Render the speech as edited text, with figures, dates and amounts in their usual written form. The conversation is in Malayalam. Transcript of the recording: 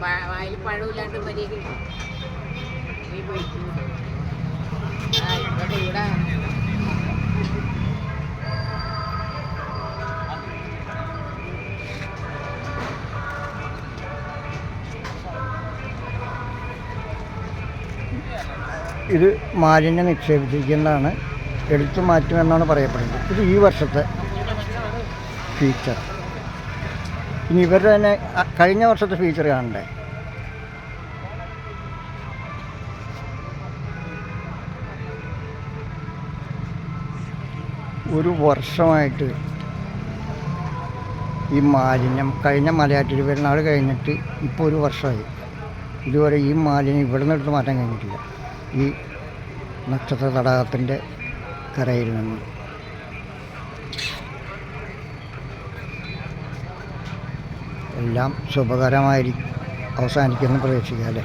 വായിൽ പഴമില്ലാണ്ട് മര്യാദ ഇവിടെ ഇത് മാലിന്യം നിക്ഷേപിച്ചിരിക്കുന്നതാണ്, എടുത്തു മാറ്റുമെന്നാണ് പറയപ്പെടുന്നത്. ഇത് ഈ വർഷത്തെ ഫീച്ചർ. ഇനി ഇവരുടെ തന്നെ കഴിഞ്ഞ വർഷത്തെ ഫീച്ചർ കാണണ്ടേ? ഒരു വർഷമായിട്ട് ഈ മാലിന്യം, കഴിഞ്ഞ മലയാറ്റൂർ പെരുന്നാൾ കഴിഞ്ഞിട്ട് ഇപ്പോൾ ഒരു വർഷമായി, ഇതുവരെ ഈ മാലിന്യം ഇവിടെ നിന്ന് എടുത്ത് മാറ്റാൻ കഴിഞ്ഞിട്ടില്ല. ഈ നക്ഷത്ര തടാകത്തിൻ്റെ കരയിൽ നിന്ന് എല്ലാം ശുഭകരമായി അവസാനിക്കുമെന്ന് പ്രതീക്ഷിക്കാം അല്ലേ?